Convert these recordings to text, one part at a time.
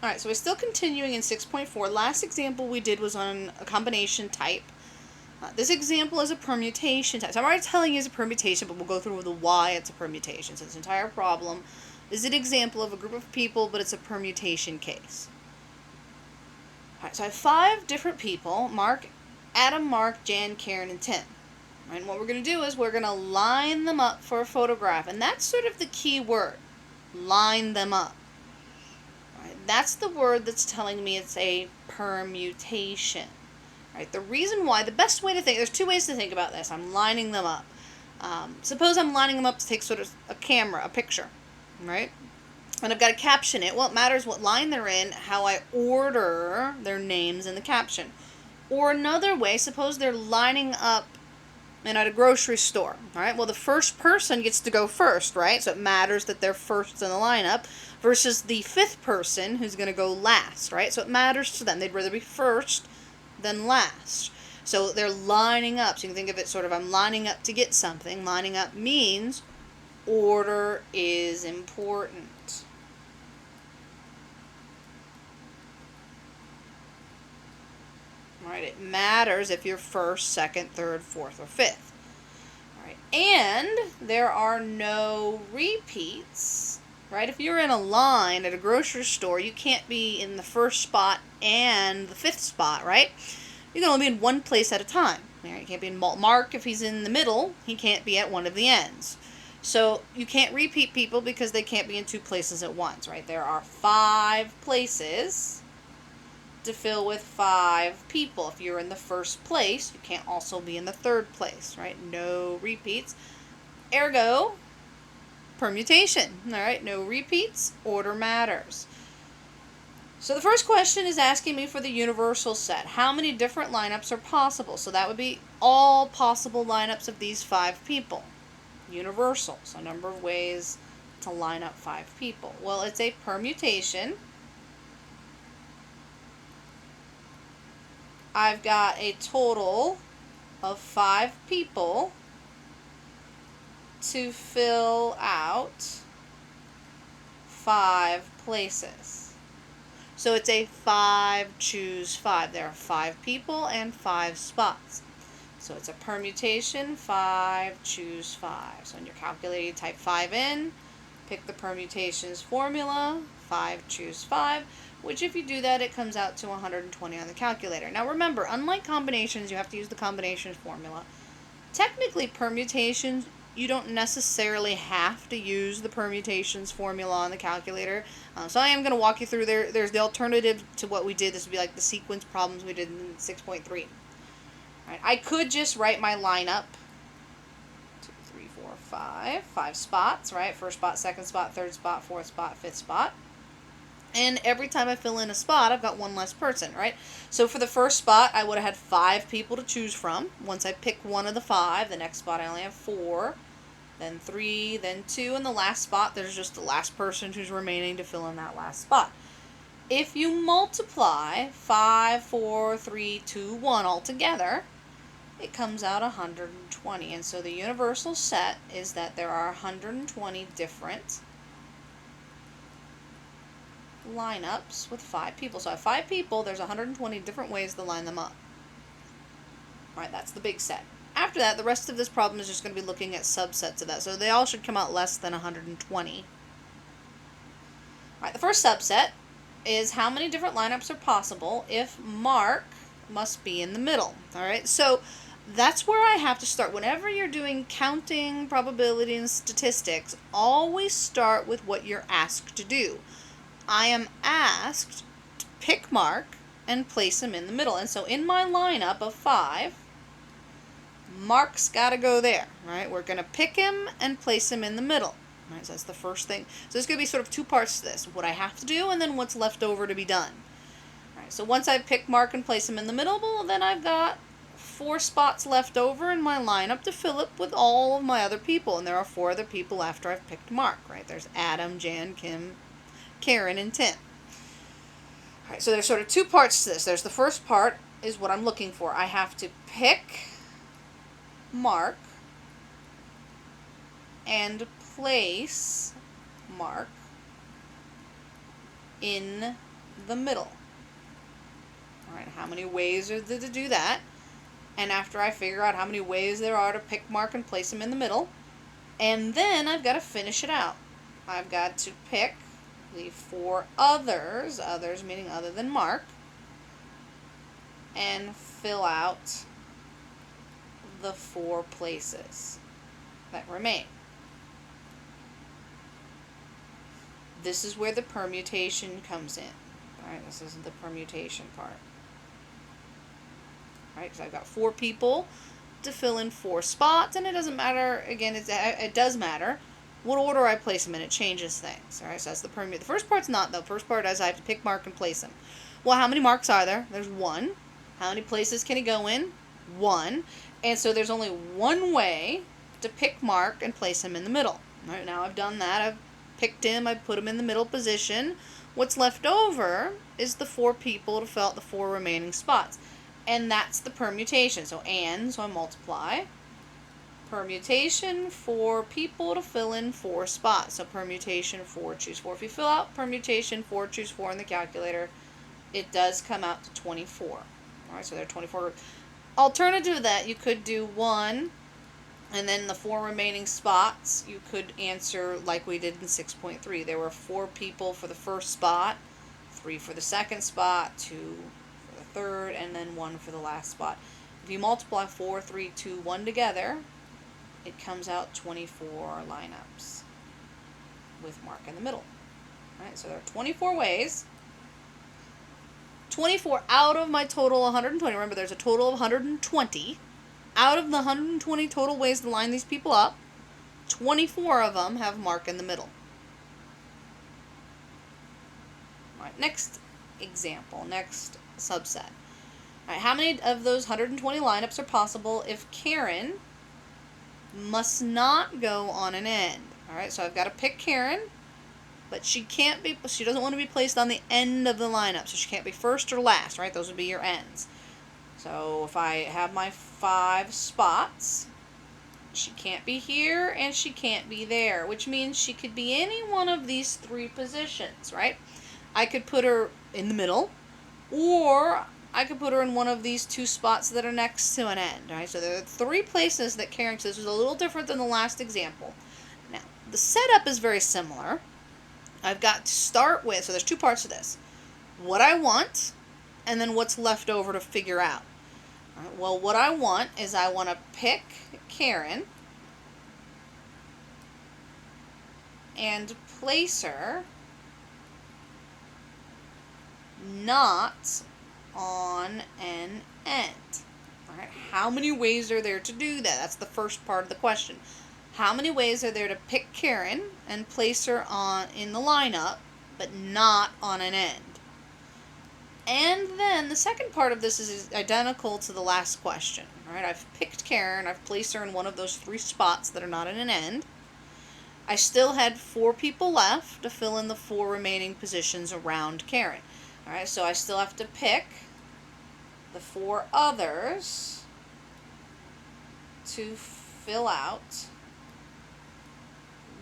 Alright, so we're still continuing in 6.4. Last example we did was on a combination type. This example is a permutation type. So I'm already telling you it's a permutation, but we'll go through the why it's a permutation. So this entire problem is an example of a group of people, but it's a permutation case. Alright, so I have 5 different people: Adam, Mark, Jan, Karen, and Tim. Right, and what we're going to do is we're going to line them up for a photograph. And that's sort of the key word. Line them up. Right, that's the word that's telling me it's a permutation. Right, the reason why, the best way to think, there's 2 ways to think about this. I'm lining them up. Suppose I'm lining them up to take sort of a picture, right? And I've got to caption it. Well, it matters what line they're in, how I order their names in the caption. Or another way, suppose they're lining up at a grocery store, right? Well, the first person gets to go first, right? So it matters that they're first in the lineup versus the 5th person who's going to go last, right? So it matters to them. They'd rather be first than last. So they're lining up. So you can think of it sort of, I'm lining up to get something. Lining up means order is important. Right? It matters if you're first, second, third, fourth, or fifth. Right? And there are no repeats. Right? If you're in a line at a grocery store, you can't be in the first spot and the 5th spot, right? You can only be in one place at a time. Right? You can't be in Mark, if he's in the middle, he can't be at one of the ends. So you can't repeat people because they can't be in 2 places at once, right? There are 5 places to fill with 5 people. If you're in the first place, you can't also be in the 3rd place, right? No repeats. Ergo, permutation. All right, no repeats, order matters. So the first question is asking me for the universal set. How many different lineups are possible? So that would be all possible lineups of these 5 people. Universal, so a number of ways to line up 5 people. Well, it's a permutation. I've got a total of 5 people to fill out 5 places. So it's a 5 choose 5. There are 5 people and 5 spots. So it's a permutation, 5 choose 5. So in your calculator, you type 5 in, pick the permutations formula, 5 choose 5, which if you do that, it comes out to 120 on the calculator. Now remember, unlike combinations, you have to use the combinations formula. Technically, permutations, you don't necessarily have to use the permutations formula on the calculator. So I am going to walk you through there. There's the alternative to what we did. This would be like the sequence problems we did in 6.3. Right, I could just write my lineup. 2, 3, 4, 5. 5 spots, right? First spot, second spot, third spot, fourth spot, fifth spot. And every time I fill in a spot, I've got one less person, right? So for the first spot, I would have had 5 people to choose from. Once I pick one of the 5, the next spot I only have 4, then 3, then 2, and the last spot, there's just the last person who's remaining to fill in that last spot. If you multiply 5, 4, 3, 2, 1 all together, it comes out 120. And so the universal set is that there are 120 different lineups with 5 people. So I have 5 people, there's 120 different ways to line them up. Alright, that's the big set. After that, the rest of this problem is just going to be looking at subsets of that. So they all should come out less than 120. Alright, the first subset is how many different lineups are possible if Mark must be in the middle. Alright, so that's where I have to start. Whenever you're doing counting, probability, and statistics, always start with what you're asked to do. I am asked to pick Mark and place him in the middle. And so in my lineup of 5, Mark's got to go there, right? We're going to pick him and place him in the middle. Right, so that's the first thing. So there's going to be sort of 2 parts to this. What I have to do and then what's left over to be done. Right, so once I pick Mark and place him in the middle, well, then I've got 4 spots left over in my lineup to fill up with all of my other people. And there are 4 other people after I've picked Mark, right? There's Adam, Jan, Kim, Karen, and Tim. Alright, so there's sort of 2 parts to this. There's the first part is what I'm looking for. I have to pick Mark and place Mark in the middle. All right, how many ways are there to do that? And after I figure out how many ways there are to pick, mark, and place them in the middle, and then I've got to finish it out. I've got to pick the 4 others, others meaning other than mark, and fill out the 4 places that remain. This is where the permutation comes in. Alright, this is the permutation part. Alright, because I've got 4 people to fill in 4 spots, and it doesn't matter, again, it does matter what order I place them in. It changes things. Alright, so that's the permute. The first part's not, though. The first part is I have to pick, mark, and place them. Well, how many marks are there? There's 1. How many places can he go in? 1. And so there's only one way to pick, mark, and place him in the middle. Alright, now I've done that. I've picked him. I've put him in the middle position. What's left over is the 4 people to fill out the 4 remaining spots. And that's the permutation. So I multiply. Permutation, 4 people to fill in 4 spots. So permutation 4, choose 4. If you fill out permutation 4, choose 4 in the calculator, it does come out to 24. Alright, so there are 24. Alternative to that, you could do 1, and then the 4 remaining spots, you could answer like we did in 6.3. There were 4 people for the first spot, 3 for the second spot, 2 for the third, and then 1 for the last spot. If you multiply 4, 3, 2, 1 together, it comes out 24 lineups with mark in the middle. Alright, so there are 24 ways. 24 out of my total 120. Remember, there's a total of 120. Out of the 120 total ways to line these people up, 24 of them have mark in the middle. Alright, next example, next subset. Alright, how many of those 120 lineups are possible if Karen must not go on an end? Alright, so I've got to pick Karen, but she doesn't want to be placed on the end of the lineup, so she can't be first or last, right? Those would be your ends. So if I have my 5 spots, she can't be here and she can't be there, which means she could be any one of these 3 positions, right? I could put her in the middle, or I could put her in one of these 2 spots that are next to an end, right? So there are 3 places that Karen, so this is a little different than the last example. Now, the setup is very similar. I've got to start with, so there's 2 parts to this. What I want, and then what's left over to figure out. All right, well, what I want is I want to pick Karen and place her not on an end. All right, how many ways are there to do that? That's the first part of the question. How many ways are there to pick Karen and place her in the lineup, but not on an end? And then the second part of this is identical to the last question. All right, I've picked Karen, I've placed her in one of those 3 spots that are not in an end. I still had 4 people left to fill in the 4 remaining positions around Karen. All right, so I still have to pick the 4 others to fill out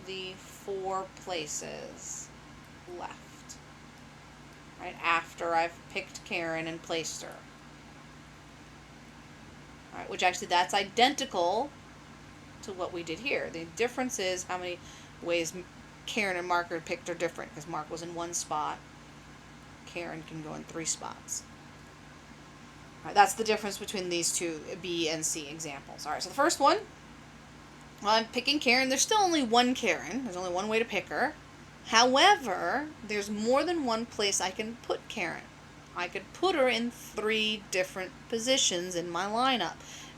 the 4 places left. Right after I've picked Karen and placed her. Alright, which actually that's identical to what we did here. The difference is how many ways Karen and Mark are picked are different, because Mark was in 1 spot. Karen can go in 3 spots. Alright, that's the difference between these 2 B and C examples. Alright, so the first one, well, I'm picking Karen. There's still only 1 Karen. There's only 1 way to pick her. However, there's more than 1 place I can put Karen. I could put her in 3 different positions in my lineup.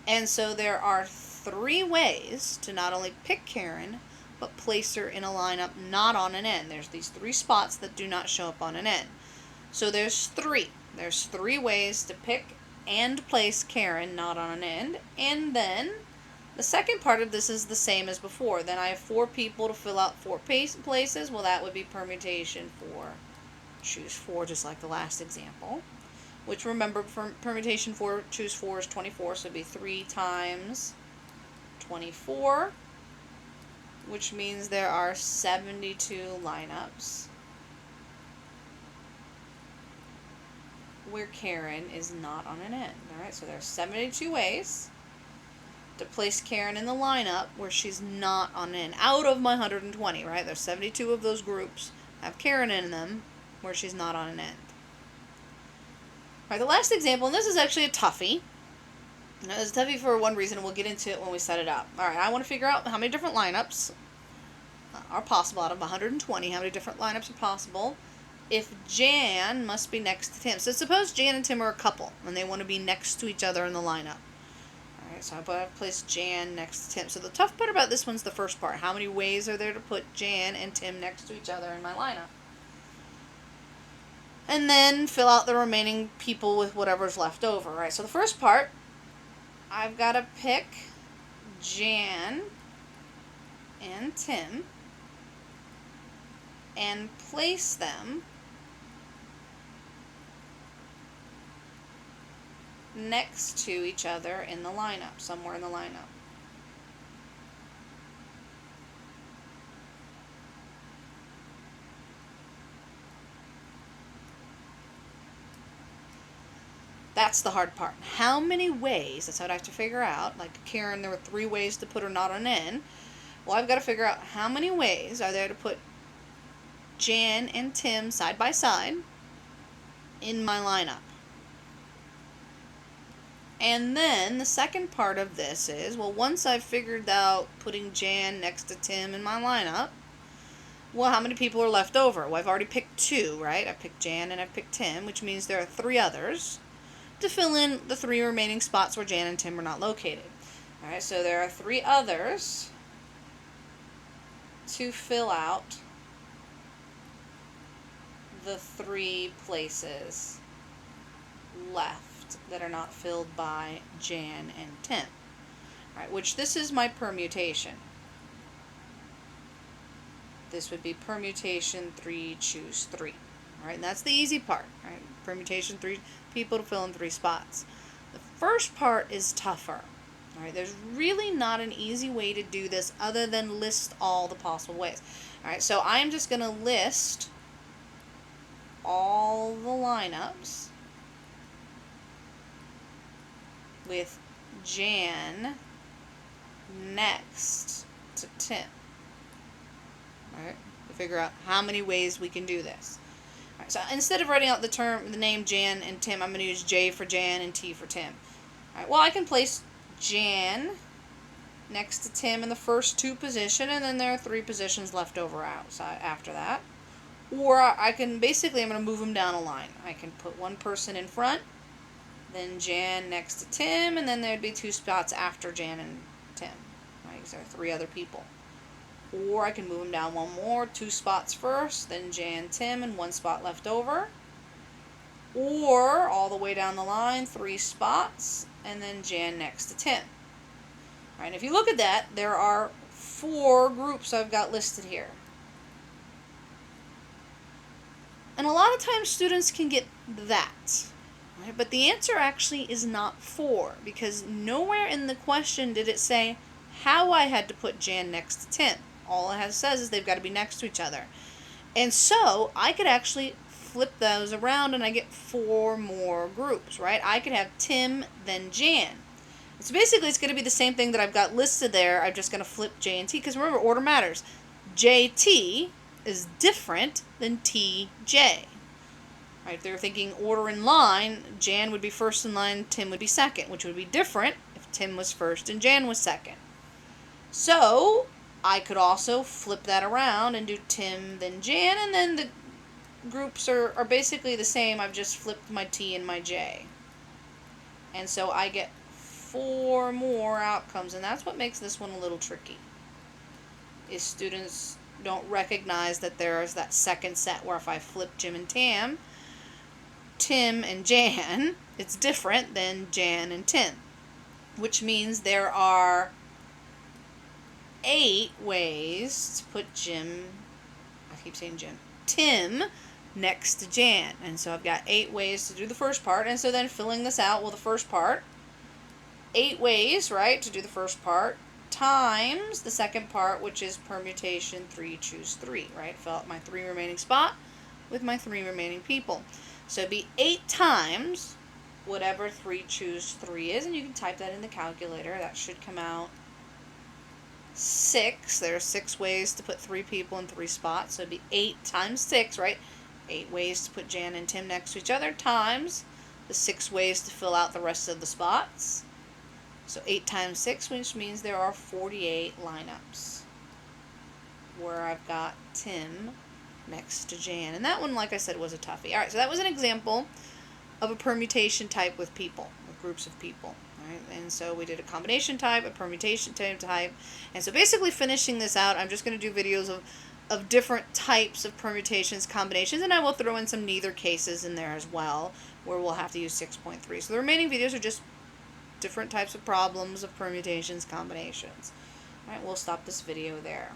And so there are 3 ways to not only pick Karen, but place her in a lineup not on an end. There's these 3 spots that do not show up on an end. So there's 3. There's 3 ways to pick and place Karen not on an end. And then the second part of this is the same as before. Then I have 4 people to fill out 4 places. Well, that would be permutation 4. Choose 4, just like the last example. Which, remember, permutation 4, choose 4 is 24. So it would be 3 times 24. Which means there are 72 lineups where Karen is not on an end. All right, so there's 72 ways to place Karen in the lineup where she's not on an end. Out of my 120, right? There's 72 of those groups have Karen in them where she's not on an end. All right, the last example, and this is actually a toughie. Now, it's a toughie for one reason, and we'll get into it when we set it up. All right, I want to figure out how many different lineups are possible out of 120. How many different lineups are possible if Jan must be next to Tim? So suppose Jan and Tim are a couple, and they want to be next to each other in the lineup. Alright, so I've placed Jan next to Tim. So the tough part about this one's the first part. How many ways are there to put Jan and Tim next to each other in my lineup? And then fill out the remaining people with whatever's left over. Right, so the first part, I've got to pick Jan and Tim and place them next to each other in the lineup, somewhere in the lineup. That's the hard part. How many ways, that's what I have to figure out. Like Karen, there were 3 ways to put her not on N. Well, I've got to figure out how many ways are there to put Jan and Tim side by side in my lineup. And then the second part of this is, well, once I've figured out putting Jan next to Tim in my lineup, well, how many people are left over? Well, I've already picked 2, right? I picked Jan and I picked Tim, which means there are 3 others to fill in the 3 remaining spots where Jan and Tim are not located. All right, so there are 3 others to fill out the 3 places left that are not filled by Jan and Tim. All right, which this is my permutation. This would be permutation 3, choose 3. All right, and that's the easy part. Right? Permutation 3 people to fill in 3 spots. The first part is tougher. All right, there's really not an easy way to do this other than list all the possible ways. All right, so I'm just going to list all the lineups with Jan next to Tim. Alright, to figure out how many ways we can do this. Alright, so instead of writing out the name Jan and Tim, I'm going to use J for Jan and T for Tim. Alright, well, I can place Jan next to Tim in the first 2 positions, and then there are 3 positions left over outside after that. Or I can basically, I'm going to move them down a line. I can put 1 person in front, then Jan next to Tim, and then there'd be 2 spots after Jan and Tim. Right, because there are 3 other people. Or I can move them down 1 more, 2 spots first, then Jan, Tim, and 1 spot left over. Or all the way down the line, 3 spots, and then Jan next to Tim. All right, and if you look at that, there are 4 groups I've got listed here. And a lot of times students can get that. Right? But the answer actually is not 4, because nowhere in the question did it say how I had to put Jan next to Tim. All it says is they've got to be next to each other. And so I could actually flip those around and I get 4 more groups, right? I could have Tim, then Jan. So basically it's going to be the same thing that I've got listed there. I'm just going to flip J and T, because remember, order matters. JT is different than TJ. Right, if they were thinking order in line, Jan would be first in line, Tim would be second, which would be different if Tim was first and Jan was second. So I could also flip that around and do Tim, then Jan, and then the groups are basically the same. I've just flipped my T and my J. And so I get 4 more outcomes, and that's what makes this one a little tricky, is students don't recognize that there's that second set where if I flip Jim and Tim and Jan, it's different than Jan and Tim, which means there are 8 ways to put Tim next to Jan. And so I've got 8 ways to do the first part, and so then filling this out, well, the first part, 8 ways, right, to do the first part, times the second part, which is permutation 3, choose 3, right? Fill out my 3 remaining spot with my 3 remaining people. So it'd be 8 times whatever 3 choose 3 is, and you can type that in the calculator. That should come out 6. There are 6 ways to put 3 people in 3 spots, so it'd be 8 times 6, right? 8 ways to put Jan and Tim next to each other times the 6 ways to fill out the rest of the spots. So 8 times 6, which means there are 48 lineups where I've got Tim next to Jan. And that one, like I said, was a toughie. Alright, so that was an example of a permutation type with people, with groups of people. Right? And so we did a combination type, a permutation type. And so basically finishing this out, I'm just going to do videos of different types of permutations, combinations, and I will throw in some neither cases in there as well, where we'll have to use 6.3. So the remaining videos are just different types of problems of permutations, combinations. Alright, we'll stop this video there.